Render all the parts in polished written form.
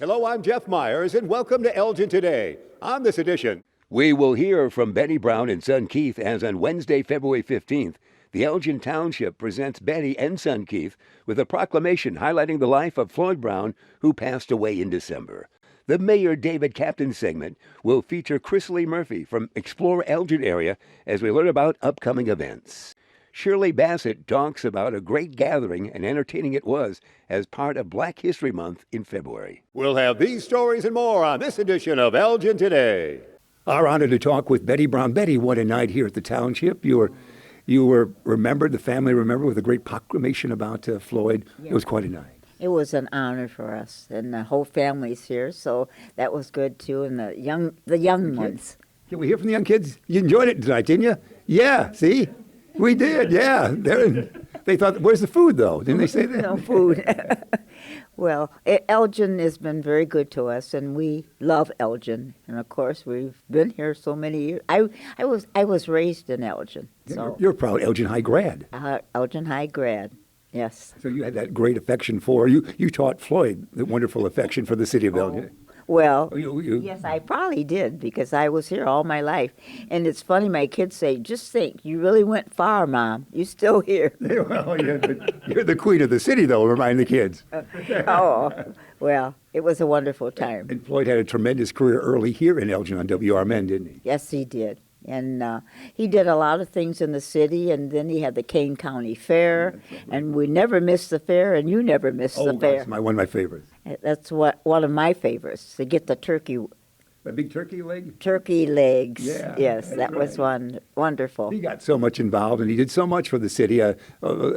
Hello, I'm Jeff Myers, and welcome to Elgin Today. On this edition, we will hear from Betty Brown and son Keith as on Wednesday, February 15th, the Elgin Township presents Betty and son Keith with a proclamation highlighting the life of Floyd Brown, who passed away in December. The Mayor David Captain segment will feature Chris Lee Murphy from Explore Elgin area as we learn about upcoming events. Shirley Bassett talks about a great gathering and entertaining it was as part of Black History Month in February. We'll have these stories and more on this edition of Elgin Today. Our honor to talk with Betty Brown. Betty, what a night here at the township. You were remembered, the family remembered, with a great proclamation about Floyd. Yeah. It was quite a night. It was an honor for us, and the whole family's here, so that was good too. And the young ones. Can we hear from the young kids? You enjoyed it tonight, didn't you? Yeah. See, we did. Yeah. They thought, "Where's the food, though?" Didn't they say that? No food. Well, Elgin has been very good to us, and we love Elgin. And of course, we've been here so many years. I was raised in Elgin. So you're a proud Elgin High grad. Elgin High grad. Yes. So you had that great affection for you. You taught Floyd the wonderful affection for the city of Elgin. Well, yes, I probably did because I was here all my life. And it's funny, my kids say, "Just think, you really went far, Mom. You're still here." Well, you're the queen of the city, though, remind the kids. Well, it was a wonderful time. And Floyd had a tremendous career early here in Elgin on WRMN, didn't he? Yes, he did. And he did a lot of things in the city, and then he had the Kane County Fair, and we never missed the fair, and you never missed the fair. That's one of my favorites. That's one of my favorites, to get the turkey. The big turkey leg? Turkey legs. Yeah, yes, that was wonderful. He got so much involved, and he did so much for the city,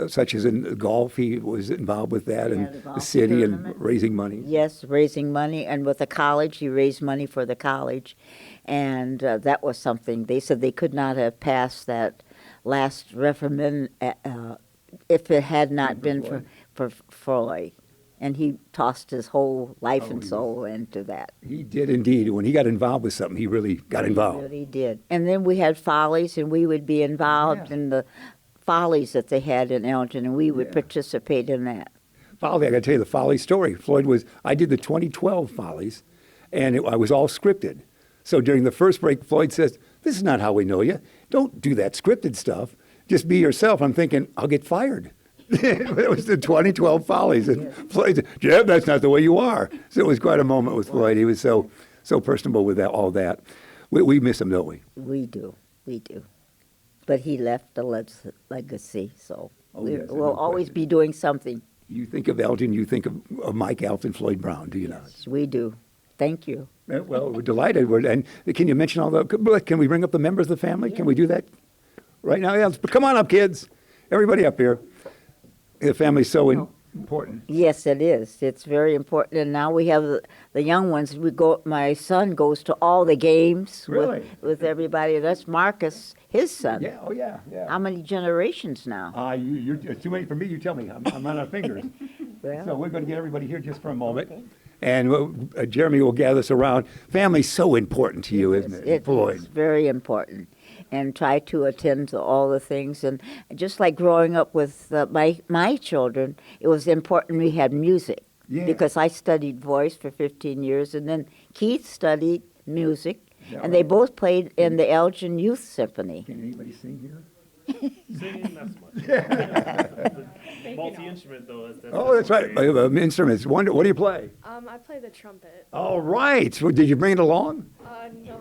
such as in golf. He was involved with that, and the city tournament. And raising money. Yes, raising money, and with the college, he raised money for the college, and that was something. They said they could not have passed that last referendum if it had not been for Floyd. And he tossed his whole life and soul into that. He did indeed. When he got involved with something, he really got involved. He really did. And then we had follies, and we would be involved in the follies that they had in Elgin, and we would participate in that. Folly, I got to tell you the folly story. I did the 2012 follies, and I was all scripted. So during the first break, Floyd says, "This is not how we know you. Don't do that scripted stuff. Just be yourself." I'm thinking, I'll get fired. It was the 2012 Follies. And Floyd said, "Jeff, that's not the way you are." So it was quite a moment with Floyd. He was so personable with all that. We miss him, don't we? We do. But he left a legacy, so we'll always be doing something. You think of Elgin, you think of Mike Alton, Floyd Brown, do you not? Yes, we do. Thank you. Well, we're delighted. And can you mention can we bring up the members of the family? Yeah. Can we do that right now? Yeah, come on up, kids. Everybody up here. The family's so important. Yes, it is. It's very important. And now we have the young ones. My son goes to all the games with everybody. That's Marcus, his son. Yeah. Oh, yeah. How many generations now? You're too many for me. You tell me. I'm on our fingers. Well, so we're going to get everybody here just for a moment. Okay. And Jeremy will gather us around. Family's so important to you, isn't it? It's very important. And try to attend to all the things. And just like growing up with my children, it was important we had music. Yeah. Because I studied voice for 15 years, and then Keith studied music, and they both played in the Elgin Youth Symphony. Can anybody sing here? Singing, not so much. Multi-instrument, though. That's right. Instruments. What do you play? I play the trumpet. All right. So did you bring it along? No.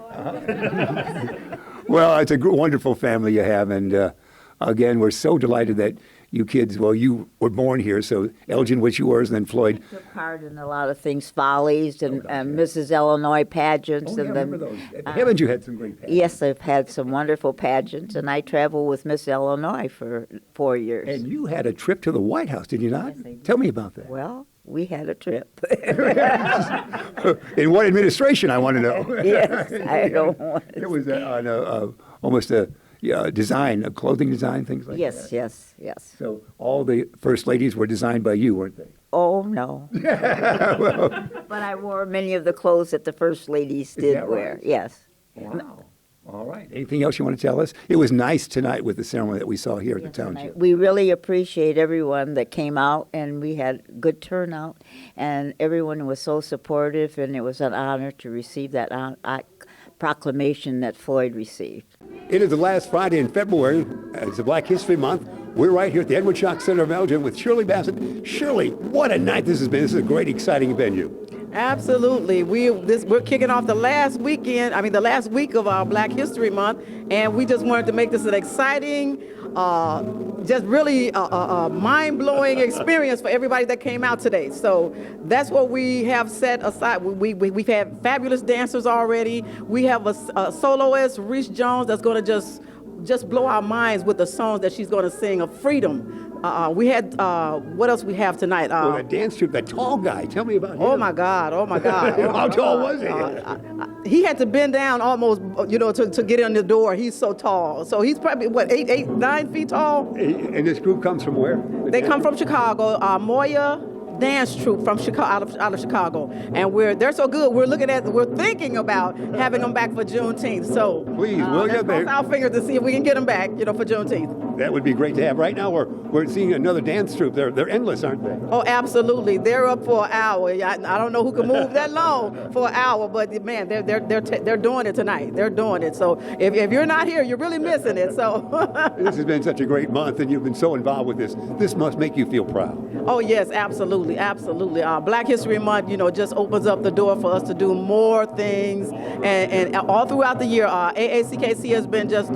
Well, it's a wonderful family you have, and again, we're so delighted that you kids, you were born here, so Elgin was yours, and then Floyd. I took part in a lot of things, follies and Mrs. Illinois pageants. I remember those. Haven't you had some great pageants? Yes, I've had some wonderful pageants, and I traveled with Miss Illinois for 4 years. And you had a trip to the White House, did you not? Yes, I did. Tell me about that. Well, we had a trip. In what administration, I want to know. Yes, I don't want to. It was almost a design, a clothing design, things like that. Yes. So all the first ladies were designed by you, weren't they? Oh, no. But I wore many of the clothes that the first ladies did wear, right? yes. Wow. All right. Anything else you want to tell us? It was nice tonight with the ceremony that we saw here at the township. We really appreciate everyone that came out, and we had good turnout, and everyone was so supportive, and it was an honor to receive that proclamation that Floyd received. It is the last Friday in February. It's the Black History Month. We're right here at the Edward Schock Center of Elgin with Shirley Bassett. Shirley, what a night this has been. This is a great, exciting venue. Absolutely. We're kicking off the last week of our Black History Month, and we just wanted to make this an exciting, just really a mind-blowing experience for everybody that came out today. So that's what we have set aside. We've had fabulous dancers already. We have a soloist, Reese Jones, that's going to just blow our minds with the songs that she's going to sing of freedom. We had, what else we have tonight? That dance troupe, that tall guy. Tell me about him. Oh, my God. How tall was he? He had to bend down almost, to get in the door. He's so tall. So he's probably, 9 feet tall? And this group comes from where? They come from Chicago. Moya dance troupe from Chicago, out of Chicago, and they're so good. We're thinking about having them back for Juneteenth. So please, will you? Cross our fingers to see if we can get them back, for Juneteenth. That would be great to have. Right now, we're seeing another dance troupe. They're endless, aren't they? Oh, absolutely. They're up for an hour. I don't know who can move that long for an hour, but man, they're doing it tonight. They're doing it. So if you're not here, you're really missing it. So this has been such a great month, and you've been so involved with this. This must make you feel proud. Oh yes, absolutely. Black History Month, just opens up the door for us to do more things, and all throughout the year, AACKC has been just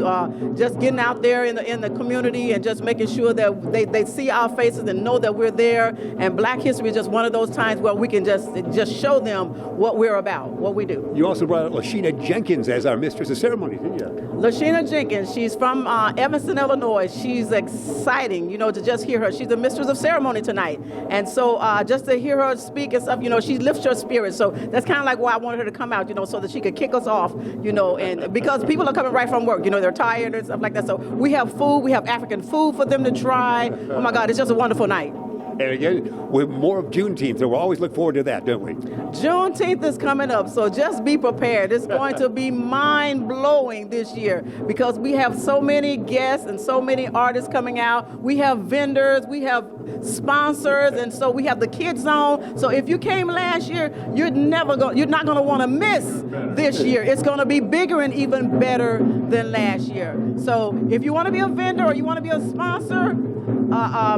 getting out there in the community and just making sure that they see our faces and know that we're there. And Black History is just one of those times where we can just show them what we're about, what we do. You also brought out Lashina Jenkins as our mistress of ceremonies, didn't you? Lashina Jenkins, she's from Evanston, Illinois. She's exciting, to just hear her. She's the mistress of ceremony tonight, and so just to hear her speak and stuff, she lifts your spirit. So that's kind of like why I wanted her to come out, so that she could kick us off, and because people are coming right from work, they're tired and stuff like that. So we have food, we have African food for them to try. Oh my God, it's just a wonderful night. And again, with more of Juneteenth, so we'll always look forward to that, don't we? Juneteenth is coming up, so just be prepared. It's going to be mind-blowing this year because we have so many guests and so many artists coming out. We have vendors, we have sponsors, and so we have the Kids Zone. So if you came last year, you're not going to want to miss this year. It's going to be bigger and even better than last year. So if you want to be a vendor or you want to be a sponsor,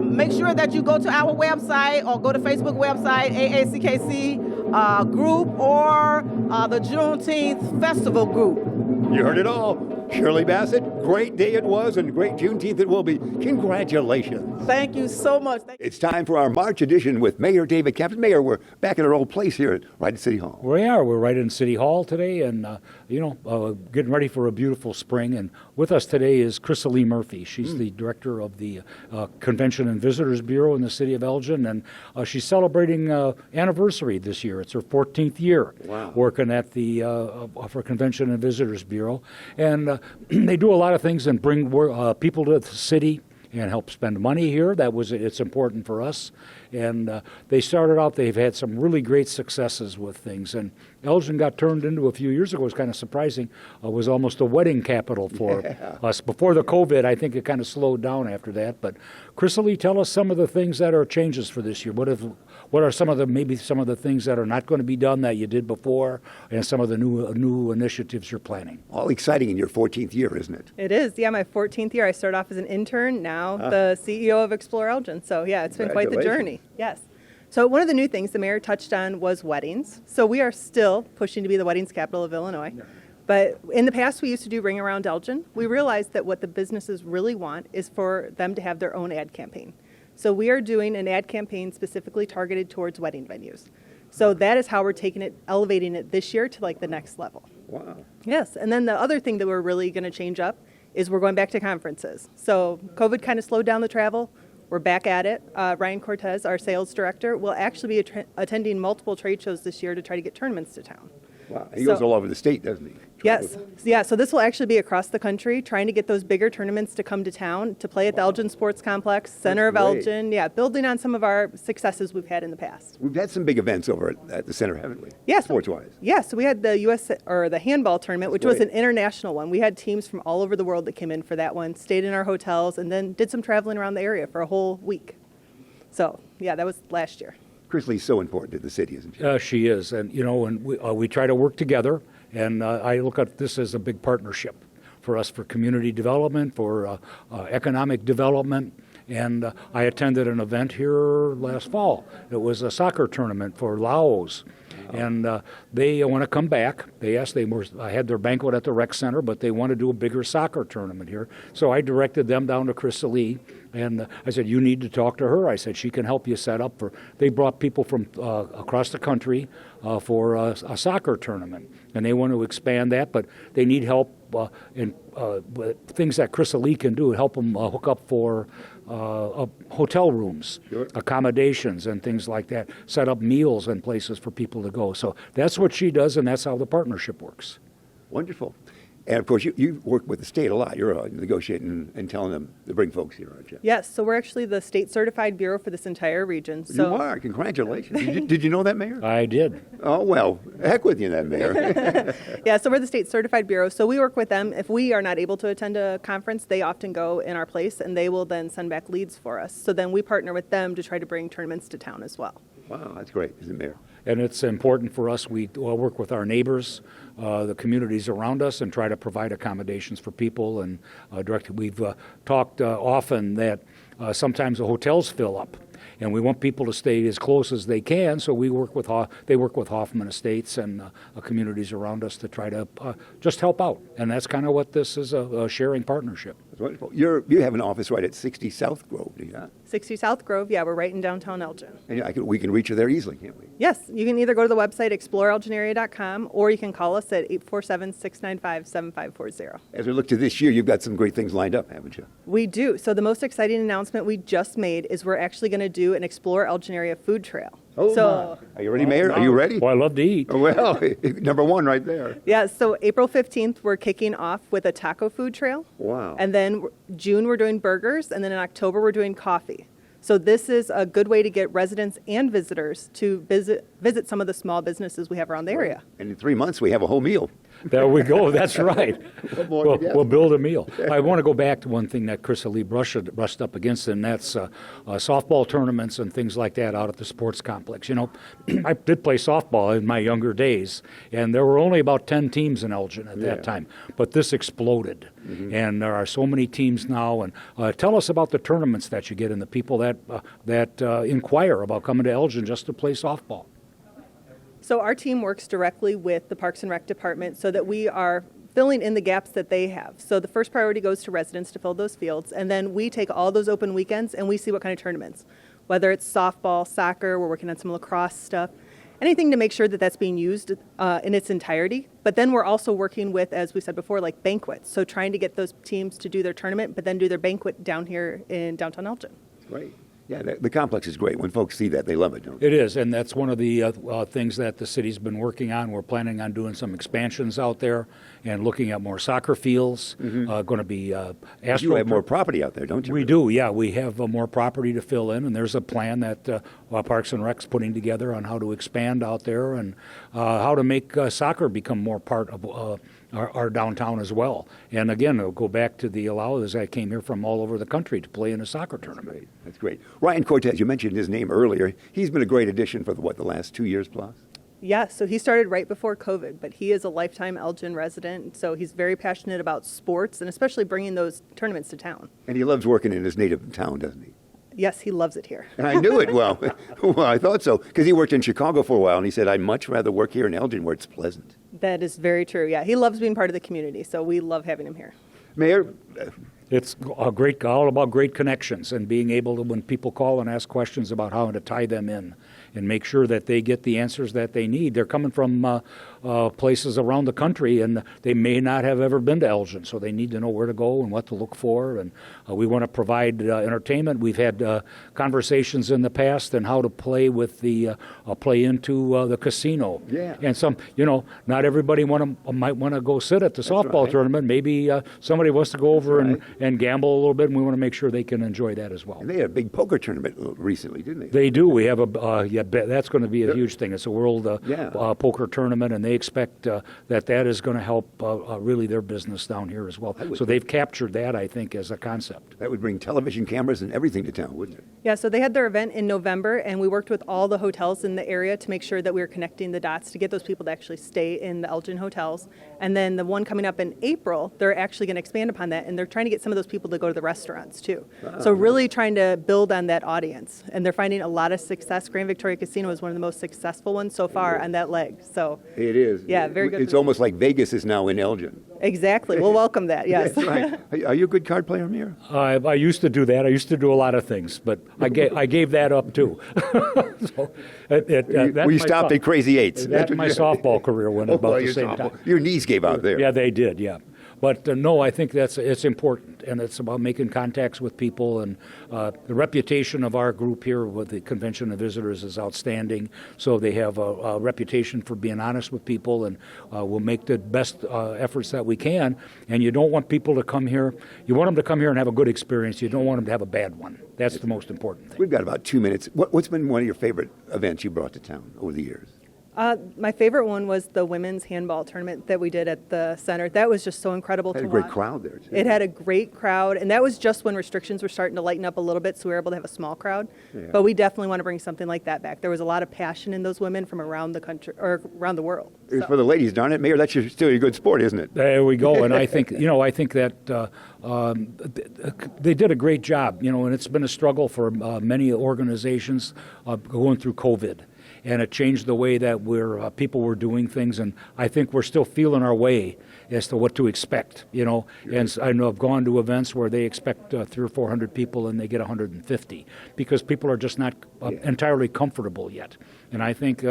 make sure that you go to our website or go to Facebook website, AACKC group, or the Juneteenth Festival group. You heard it all. Shirley Bassett, great day it was and great Juneteenth it will be. Congratulations. Thank you so much. It's time for our March edition with Mayor David Captain. Mayor, we're back at our old place here right at City Hall. We are. We're right in City Hall today and, getting ready for a beautiful spring. And with us today is Crystal Murphy. She's the director of the Convention and Visitors Bureau in the city of Elgin. And she's celebrating anniversary this year. It's her 14th year working at the for Convention and Visitors Bureau. And they do a lot of things and bring people to the city and help spend money here. It's important for us. And they started out, they've had some really great successes with things. And Elgin got turned into, a few years ago, it was kind of surprising, was almost a wedding capital for us. Before the COVID, I think it kind of slowed down after that. But Crystal, tell us some of the things that are changes for this year. What are some of the things that are not going to be done that you did before, and some of the new initiatives you're planning? All exciting in your 14th year, isn't it? It is, yeah, my 14th year. I started off as an intern, now the CEO of Explore Elgin. So yeah, it's been quite the journey. Yes. So one of the new things the mayor touched on was weddings. So we are still pushing to be the weddings capital of Illinois. Yeah. But in the past, we used to do Ring Around Elgin. We realized that what the businesses really want is for them to have their own ad campaign. So we are doing an ad campaign specifically targeted towards wedding venues. So that is how we're elevating it this year to like the next level. Wow. Yes. And then the other thing that we're really going to change up is we're going back to conferences. So COVID kind of slowed down the travel. We're back at it. Ryan Cortez, our sales director, will actually be attending multiple trade shows this year to try to get tournaments to town. Wow. He goes all over the state, doesn't he? Yes. Yeah, so this will actually be across the country, trying to get those bigger tournaments to come to town, to play at the Elgin Sports Complex, center of great. Elgin. Yeah, building on some of our successes we've had in the past. We've had some big events over at the center, haven't we? Yes. Sports-wise. Yeah, so we had the the handball tournament, which was great. an international one. We had teams from all over the world that came in for that one, stayed in our hotels, and then did some traveling around the area for a whole week. So, yeah, that was last year. Chris Lee's so important to the city, isn't she? She is, and we try to work together, and I look at this as a big partnership for us for community development, for economic development. And I attended an event here last fall. It was a soccer tournament for Laos. And they want to come back. They asked, I had their banquet at the rec center, but they want to do a bigger soccer tournament here. So I directed them down to Chris Lee, and I said, you need to talk to her. I said, she can help you set up they brought people from across the country for a soccer tournament. And they want to expand that, but they need help in things that Chris Lee can do, help them hook up for hotel rooms, Sure. accommodations, and things like that, set up meals and places for people to go. So that's what she does, and that's how the partnership works. Wonderful. And of course, you work with the state a lot. You're negotiating and telling them to bring folks here, aren't you? Yes, so we're actually the state certified bureau for this entire region. So You are. Congratulations. Did you know that, Mayor? I did. Oh, well, heck with you then, Mayor. Yeah, so we're the state certified bureau. So we work with them. If we are not able to attend a conference, they often go in our place, and they will then send back leads for us. So then we partner with them to try to bring tournaments to town as well. Wow, that's great, isn't it, Mayor? And it's important for us. We work with our neighbors, the communities around us, and try to provide accommodations for people. And we've talked often that sometimes the hotels fill up, and we want people to stay as close as they can. So they work with Hoffman Estates and communities around us to try to just help out. And that's kind of what this is, a sharing partnership. That's wonderful. You have an office right at 60 South Grove, do you not? 60 South Grove, yeah, we're right in downtown Elgin. And we can reach you there easily, can't we? Yes, you can either go to the website exploreelginarea.com, or you can call us at 847-695-7540. As we look to this year, you've got some great things lined up, haven't you? We do. So the most exciting announcement we just made is we're actually going to do an Explore Elgin Area food trail. Are you ready, Mayor? Are you ready? Well, I love to eat. Well, number one right there. Yeah, so April 15th, we're kicking off with a taco food trail. Wow. And then June, we're doing burgers. And then in October, we're doing coffee. So this is a good way to get residents and visitors to visit some of the small businesses we have around the area. And in 3 months, we have a whole meal. There we go. That's right. more together. We'll build a meal. I want to go back to one thing that Chris Lee brushed up against, and that's softball tournaments and things like that out at the sports complex. You know, I did play softball in my younger days, and there were only about 10 teams in Elgin at that time. But this exploded, and there are so many teams now. And tell us about the tournaments that you get and the people that inquire about coming to Elgin just to play softball. So our team works directly with the Parks and Rec Department so that we are filling in the gaps that they have. So the first priority goes to residents to fill those fields, and then we take all those open weekends and we see what kind of tournaments. Whether it's softball, soccer, we're working on some lacrosse stuff, anything to make sure that that's being used in its entirety. But then we're also working with, as we said before, like banquets. So trying to get those teams to do their tournament, but then do their banquet down here in downtown Elgin. Great. Yeah, the complex is great. When folks see that, they love it, don't they? It is, and that's one of the things that the city's been working on. We're planning on doing some expansions out there and looking at more soccer fields. Going to be You have more property out there, don't you? We do, yeah. We have more property to fill in, and there's a plan that Parks and Rec's putting together on how to expand out there and how to make soccer become more part of our downtown as well. And again, I'll go back to the Alawas that came here from all over the country to play in a soccer tournament. That's great. Ryan Cortez, you mentioned his name earlier. He's been a great addition for the last 2 years plus? Yeah, so he started right before COVID, but he is a lifetime Elgin resident, so he's very passionate about sports and especially bringing those tournaments to town. And he loves working in his native town, doesn't he? Yes, he loves it here. And I knew it. Well, I thought so, because he worked in Chicago for a while, and he said, I'd much rather work here in Elgin where it's pleasant. That is very true. Yeah, he loves being part of the community, so we love having him here. Mayor, It's all about great connections and being able to, when people call and ask questions about how to tie them in. and make sure that they get the answers that they need. They're coming from places around the country, and they may not have ever been to Elgin, so they need to know where to go and what to look for. And we want to provide entertainment. We've had conversations in the past on how to play with the play into the casino. Yeah. And some, not everybody might want to go sit at the softball tournament. Maybe somebody wants to go over and gamble a little bit, and we want to make sure they can enjoy that as well. And they had a big poker tournament recently, didn't they? They do. We have that's going to be a huge thing. It's a world poker tournament, and they expect that is going to help really their business down here as well. So they've captured that, I think, as a concept. That would bring television cameras and everything to town, wouldn't it? Yeah, so they had their event in November, and we worked with all the hotels in the area to make sure that we were connecting the dots to get those people to actually stay in the Elgin hotels. And then the one coming up in April, they're actually going to expand upon that, and they're trying to get some of those people to go to the restaurants too. So really trying to build on that audience, and they're finding a lot of success. Grand Victoria Casino is one of the most successful ones so far on that leg. So it is. Yeah, very good. It's almost like Vegas is now in Elgin. Exactly. We'll welcome that. Yes. That's right. Are you a good card player, Amir? I used to do that. I used to do a lot of things, but I gave that up too. We stopped at Crazy Eights. That's my softball career went about the same time. Your knees gave out there. Yeah, they did. Yeah. But no, I think it's important, and it's about making contacts with people. And the reputation of our group here with the Convention of Visitors is outstanding. So they have a reputation for being honest with people, and we'll make the best efforts that we can. And you don't want people to come here. You want them to come here and have a good experience. You don't want them to have a bad one. That's the most important thing. We've got about 2 minutes. What's been one of your favorite events you brought to town over the years? My favorite one was the women's handball tournament that we did at the center. That was just so incredible to watch. Had a great crowd there, too. It had a great crowd, and that was just when restrictions were starting to lighten up a little bit, so we were able to have a small crowd. Yeah. But we definitely want to bring something like that back. There was a lot of passion in those women from around the country or around the world. It was for the ladies, darn it, Mayor. That's still a good sport, isn't it? There we go. And I think that they did a great job. And it's been a struggle for many organizations going through COVID. And it changed the way that people were doing things, and I think we're still feeling our way as to what to expect, And I know I've gone to events where they expect 300 or 400 people, and they get 150 because people are just not entirely comfortable yet. And I think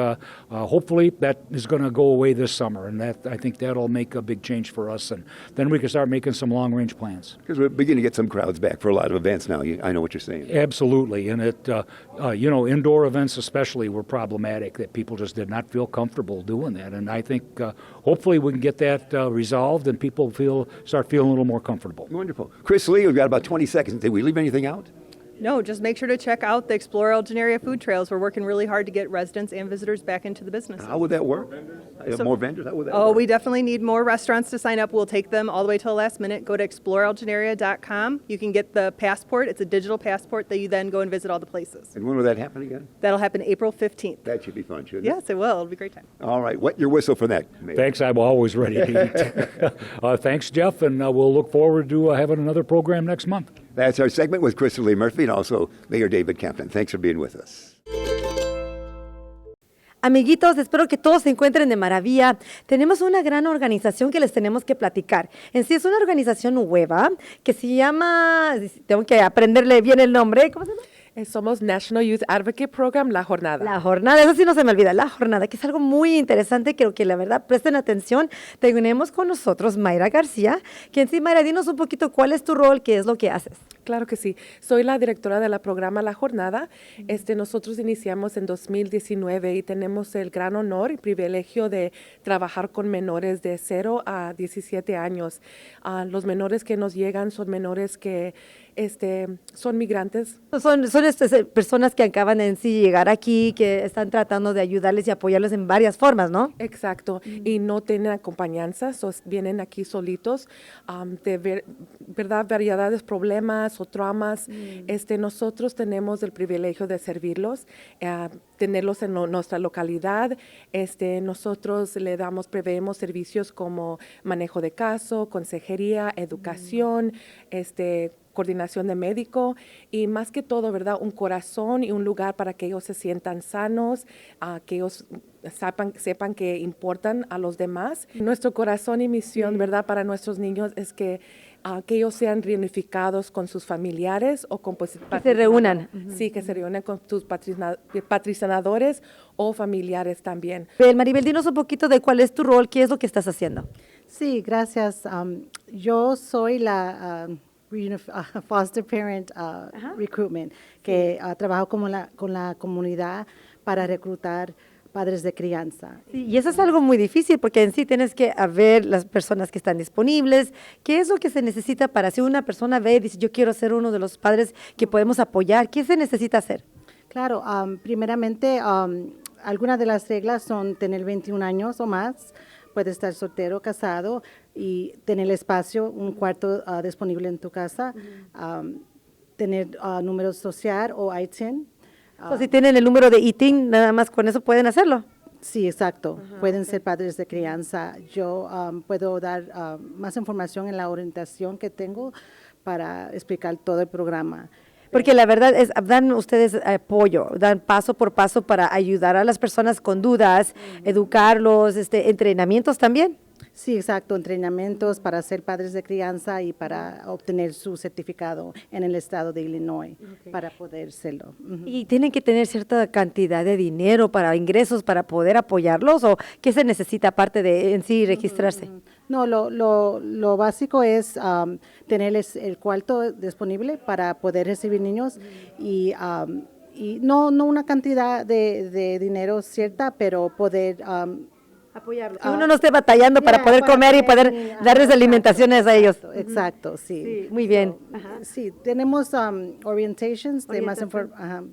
hopefully that is going to go away this summer, and I think that'll make a big change for us, and then we can start making some long-range plans. Because we're beginning to get some crowds back for a lot of events now. I know what you're saying. Absolutely, and indoor events especially were problematic, that people just did not feel comfortable doing that, and I think hopefully we can get that resolved and people start feeling a little more comfortable. Wonderful. Chris Lee, we've got about 20 seconds. Did we leave anything out? No, just make sure to check out the Explore Elgin Area food trails. We're working really hard to get residents and visitors back into the business. How would that work? More vendors? How would that work? We definitely need more restaurants to sign up. We'll take them all the way till the last minute. Go to exploreelginarea.com. You can get the passport. It's a digital passport that you then go and visit all the places. And when will that happen again? That'll happen April 15th. That should be fun, shouldn't it? Yes, it will. It'll be a great time. All right. Wet your whistle for that, Mayor. Thanks. I'm always ready to eat. Thanks, Jeff, and we'll look forward to having another program next month. That's our segment with Shirley Murphy and also Mayor David Kaplan. Thanks for being with us. Amiguitos, espero que todos se encuentren de maravilla. Tenemos una gran organización que les tenemos que platicar. En sí es una organización nueva que se llama, tengo que aprenderle bien el nombre, ¿cómo se llama? Somos National Youth Advocate Program, La Jornada. La Jornada, eso sí no se me olvida, La Jornada, que es algo muy interesante, creo que la verdad presten atención. Tenemos con nosotros Mayra García, que en sí, Mayra, dinos un poquito cuál es tu rol, qué es lo que haces. Claro que sí. Soy la directora de la programa La Jornada. Nosotros iniciamos en 2019 y tenemos el gran honor y privilegio de trabajar con menores de 0 a 17 años. Los menores que nos llegan son menores que son migrantes. Son personas que acaban en sí llegar aquí, que están tratando de ayudarles y apoyarles en varias formas, ¿no? Exacto. Y no tienen acompañanzas, vienen aquí solitos, de verdad, variedades, problemas o traumas. Nosotros tenemos el privilegio de servirlos, tenerlos en nuestra localidad. Nosotros proveemos servicios como manejo de caso, consejería, educación, coordinación de médico y más que todo, ¿verdad? Un corazón y un lugar para que ellos se sientan sanos, que ellos sepan que importan a los demás. Nuestro corazón y misión, ¿verdad? Para nuestros niños es que que ellos sean reunificados con sus familiares o con pues, Que se reúnan. Sí, que se reúnan con sus patrocinadores o familiares también. Maribel, dinos un poquito de cuál es tu rol, qué es lo que estás haciendo. Sí, gracias. Yo soy la foster parent recruitment, que trabajo con la comunidad para reclutar padres de crianza. Sí, y eso es algo muy difícil porque en sí tienes que ver las personas que están disponibles, qué es lo que se necesita para si una persona ve y dice yo quiero ser uno de los padres que podemos apoyar, ¿qué se necesita hacer? Claro, primeramente, algunas de las reglas son tener 21 años o más, puede estar soltero, casado y tener espacio, un cuarto disponible en tu casa, tener número social o ITIN. Si tienen el número de ITIN, nada más con eso pueden hacerlo. Sí, exacto. Pueden ser padres de crianza. Yo puedo dar más información en la orientación que tengo para explicar todo el programa. Porque la verdad es, dan ustedes apoyo, dan paso por paso para ayudar a las personas con dudas, educarlos, entrenamientos también. Sí, exacto, entrenamientos para ser padres de crianza y para obtener su certificado en el estado de Illinois, para poder serlo. ¿Y tienen que tener cierta cantidad de dinero para ingresos para poder apoyarlos o qué se necesita aparte de en sí registrarse? No, lo básico es tener el cuarto disponible para poder recibir niños y no una cantidad de dinero cierta, pero poder apoyarlos. Que uno no esté batallando para poder comer y poder darles alimentaciones a ellos. Exacto, sí. Sí, muy bien. Sí, tenemos orientations de más información.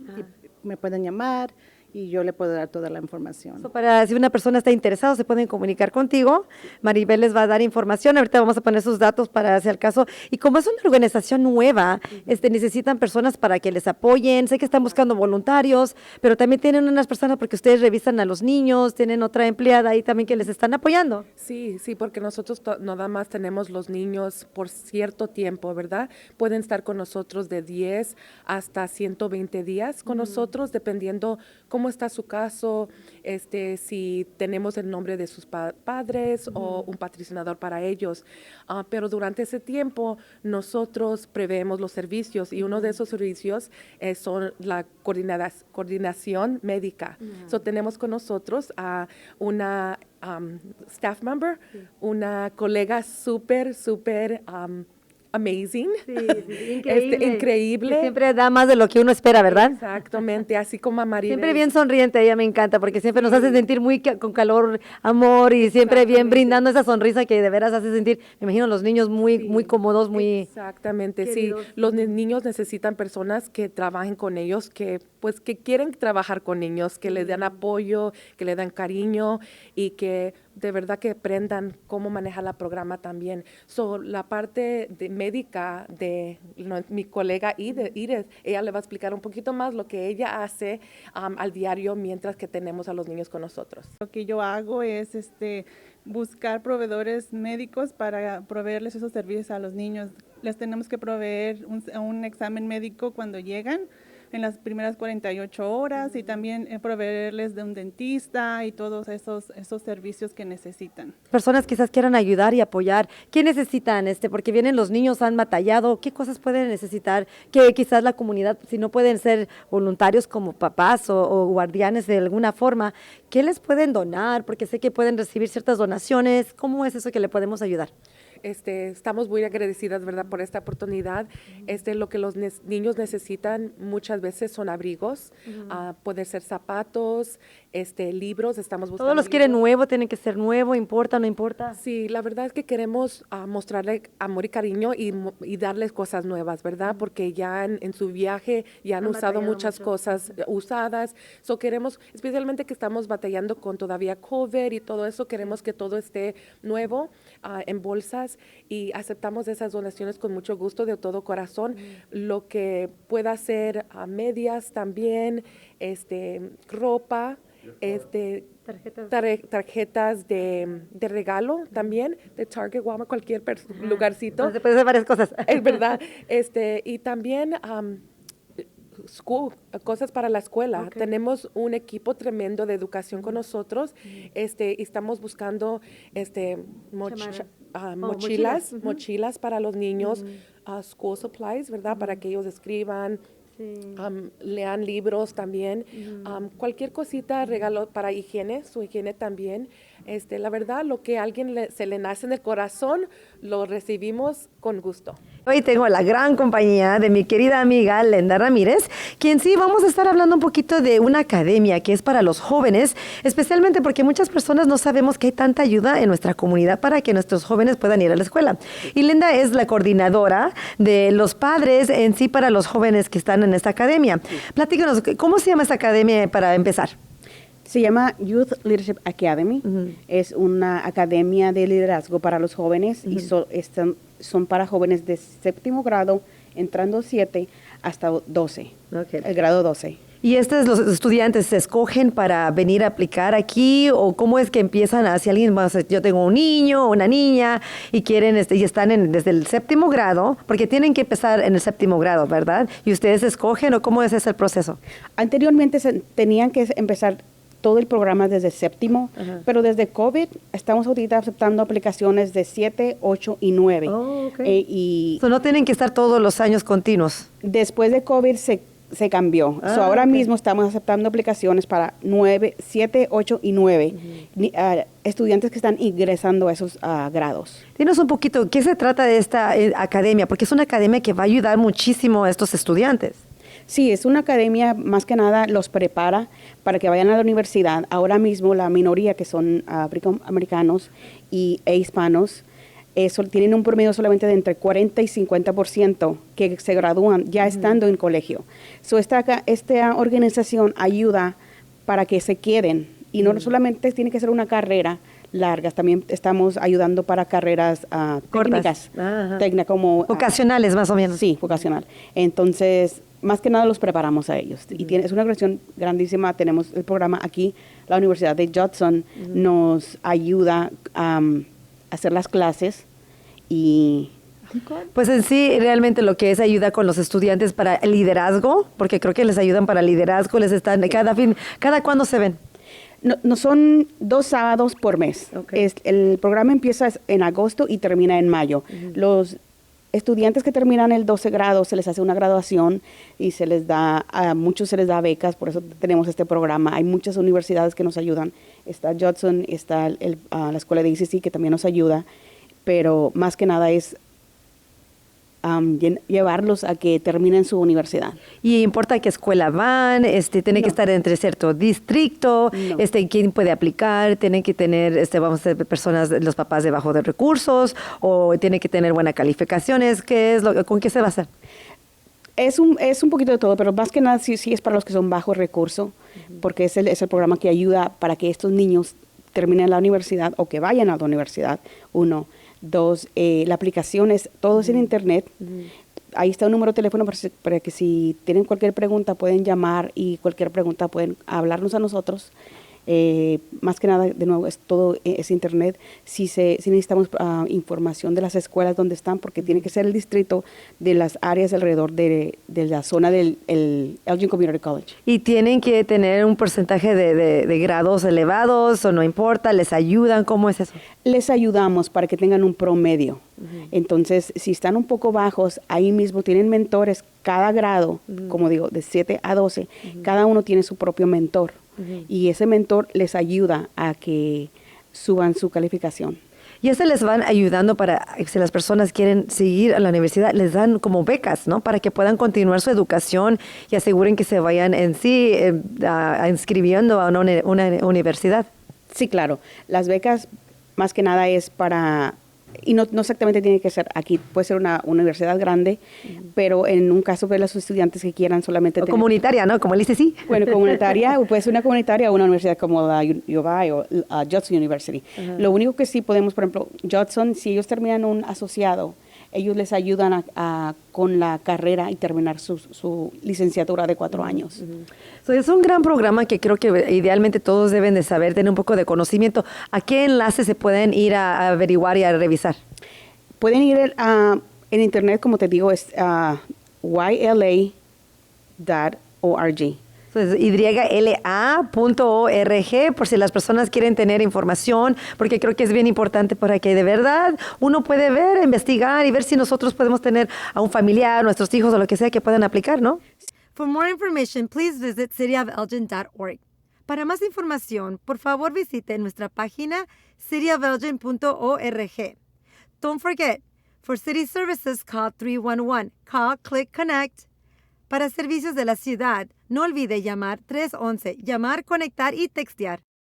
Me pueden llamar y yo le puedo dar toda la información. Para si una persona está interesada, se pueden comunicar contigo. Maribel les va a dar información. Ahorita vamos a poner sus datos para hacer el caso. Y como es una organización nueva, necesitan personas para que les apoyen. Sé que están buscando voluntarios, pero también tienen unas personas porque ustedes revisan a los niños, tienen otra empleada ahí también que les están apoyando. Sí, porque nosotros nada más tenemos los niños por cierto tiempo, ¿verdad? Pueden estar con nosotros de 10 hasta 120 días con nosotros, dependiendo cómo está su caso, si tenemos el nombre de sus padres o un patrocinador para ellos. Pero durante ese tiempo nosotros preveemos los servicios y uno de esos servicios son la coordinación médica. So, tenemos con nosotros a una staff member, una colega súper amazing, increíble. Que siempre da más de lo que uno espera, ¿verdad? Exactamente, así como a Maribel. Siempre bien sonriente, ella me encanta, porque siempre nos hace sentir muy con calor, amor, y siempre bien brindando esa sonrisa que de veras hace sentir, me imagino, los niños muy cómodos, muy... Exactamente, queridos. sí. Los niños necesitan personas que trabajen con ellos, que quieren trabajar con niños, que les den apoyo, que le den cariño y que de verdad que aprendan cómo manejar el programa también. La parte médica de mi colega Iris, ella le va a explicar un poquito más lo que ella hace al diario mientras que tenemos a los niños con nosotros. Lo que yo hago es buscar proveedores médicos para proveerles esos servicios a los niños. Les tenemos que proveer un examen médico cuando llegan, en las primeras 48 horas y también proveerles de un dentista y todos esos servicios que necesitan. Personas quizás quieran ayudar y apoyar. ¿Qué necesitan? Porque vienen los niños, han batallado. ¿Qué cosas pueden necesitar? Que quizás la comunidad, si no pueden ser voluntarios como papás o guardianes de alguna forma, ¿qué les pueden donar? Porque sé que pueden recibir ciertas donaciones. ¿Cómo es eso que le podemos ayudar? Estamos muy agradecidas, ¿verdad?, por esta oportunidad. Lo que los niños necesitan muchas veces son abrigos, pueden ser zapatos, libros. Estamos buscando todos los quieren libros. nuevo, tienen que ser nuevo, importa, no importa. Sí, la verdad es que queremos mostrarle amor y cariño y darles cosas nuevas, ¿verdad? Porque ya en su viaje ya han usado muchas cosas usadas. Queremos, especialmente que estamos batallando con todavía COVID y todo eso, queremos que todo esté nuevo en bolsas y aceptamos esas donaciones con mucho gusto, de todo corazón. Lo que pueda ser medias también, ropa, tarjetas de regalo también, de Target, Walmart, cualquier lugarcito. Se puede hacer varias cosas. Es verdad. Y también cosas para la escuela. Okay. Tenemos un equipo tremendo de educación con nosotros. Y estamos buscando mochilas, mochilas para los niños, school supplies, ¿verdad? Para que ellos escriban, lean libros también, cualquier cosita, regalo para higiene, su higiene también. La verdad, lo que a alguien se le nace en el corazón, lo recibimos con gusto. Hoy tengo la gran compañía de mi querida amiga Lenda Ramírez, quien sí vamos a estar hablando un poquito de una academia que es para los jóvenes, especialmente porque muchas personas no sabemos que hay tanta ayuda en nuestra comunidad para que nuestros jóvenes puedan ir a la escuela. Y Lenda es la coordinadora de los padres en sí para los jóvenes que están en esta academia. Platícanos, ¿cómo se llama esta academia para empezar? Se llama Youth Leadership Academy. Es una academia de liderazgo para los jóvenes y son para jóvenes de 7º grado, entrando 7 hasta 12, el grado 12. ¿Y los estudiantes se escogen para venir a aplicar aquí o cómo es que empiezan si alguien más, yo tengo un niño o una niña y quieren y están desde el 7º grado, porque tienen que empezar en el 7º grado, ¿verdad? ¿Y ustedes escogen o cómo es ese el proceso? Anteriormente tenían que empezar todo el programa desde 7º, pero desde COVID estamos ahorita aceptando aplicaciones de 7, 8 y 9. Oh, okay. No tienen que estar todos los años continuos. Después de COVID se cambió. Ahora mismo estamos aceptando aplicaciones para 9, 7, 8 y 9. Estudiantes que están ingresando a esos grados. Dinos un poquito, ¿qué se trata de esta academia? Porque es una academia que va a ayudar muchísimo a estos estudiantes. Sí, es una academia, más que nada los prepara para que vayan a la universidad. Ahora mismo la minoría que son americanos e hispanos tienen un promedio solamente de entre 40 y 50% que se gradúan ya estando en colegio. Esta organización ayuda para que se queden y no solamente tiene que ser una carrera larga, también estamos ayudando para carreras técnicas, como vocacionales más o menos. Sí, vocacional. Entonces, más que nada los preparamos a ellos. Y es una creación grandísima. Tenemos el programa aquí, la Universidad de Judson nos ayuda a hacer las clases y... Pues en sí, realmente lo que es ayuda con los estudiantes para el liderazgo, porque creo que les ayudan para liderazgo, ¿cada cuándo se ven? No son 2 sábados por mes. El programa empieza en agosto y termina en mayo. Los estudiantes que terminan el 12 grado se les hace una graduación y a muchos se les da becas, por eso tenemos este programa. Hay muchas universidades que nos ayudan. Está Judson, está la escuela de ICC que también nos ayuda, pero más que nada es llevarlos a que terminen su universidad. ¿Y importa a qué escuela van? ¿Tiene que estar entre cierto distrito? ¿Quién puede aplicar? ¿Tienen que tener, vamos a ser personas, los papás de bajos recursos? ¿O tiene que tener buenas calificaciones? ¿Con qué se basa? Es un poquito de todo, pero más que nada sí es para los que son bajos recursos, porque es el programa que ayuda para que estos niños terminen la universidad o que vayan a la universidad, 1. 2, la aplicación todo es en internet. Ahí está un número de teléfono para que si tienen cualquier pregunta pueden llamar y cualquier pregunta pueden hablarnos a nosotros. Más que nada, de nuevo, todo es internet. Si necesitamos información de las escuelas donde están, porque tiene que ser el distrito de las áreas alrededor de la zona del Elgin Community College. ¿Y tienen que tener un porcentaje de grados elevados o no importa? ¿Les ayudan? ¿Cómo es eso? Les ayudamos para que tengan un promedio. Entonces, si están un poco bajos, ahí mismo tienen mentores. Cada grado, como digo, de 7 a 12, cada uno tiene su propio mentor. Y ese mentor les ayuda a que suban su calificación. Y les van ayudando para, si las personas quieren seguir a la universidad, les dan como becas, ¿no? Para que puedan continuar su educación y aseguren que se vayan en sí inscribiendo a una universidad. Sí, claro. Las becas, más que nada, es para... Y no exactamente tiene que ser aquí, puede ser una universidad grande, pero en un caso de los estudiantes que quieran solamente... comunitaria, ¿no? Como el ICC. Bueno, comunitaria, puede ser una comunitaria o una universidad como la UVI o Judson University. Lo único que sí podemos, por ejemplo, Judson, si ellos terminan un asociado, ellos les ayudan con la carrera y terminar su licenciatura de 4 años. Es un gran programa que creo que idealmente todos deben de saber, tener un poco de conocimiento. ¿A qué enlaces se pueden ir a averiguar y a revisar? Pueden ir en internet, como te digo, es yla.org. Pues YLA.org, por si las personas quieren tener información, porque creo que es bien importante para que de verdad uno puede ver, investigar y ver si nosotros podemos tener a un familiar, nuestros hijos o lo que sea que puedan aplicar, ¿no? For more information, please visit cityofelgin.org. Para más información, por favor visite nuestra página cityofelgin.org. Don't forget, for city services, call 311. Call, click, connect. Para servicios de la ciudad, no olvide llamar 311, llamar, conectar y textear.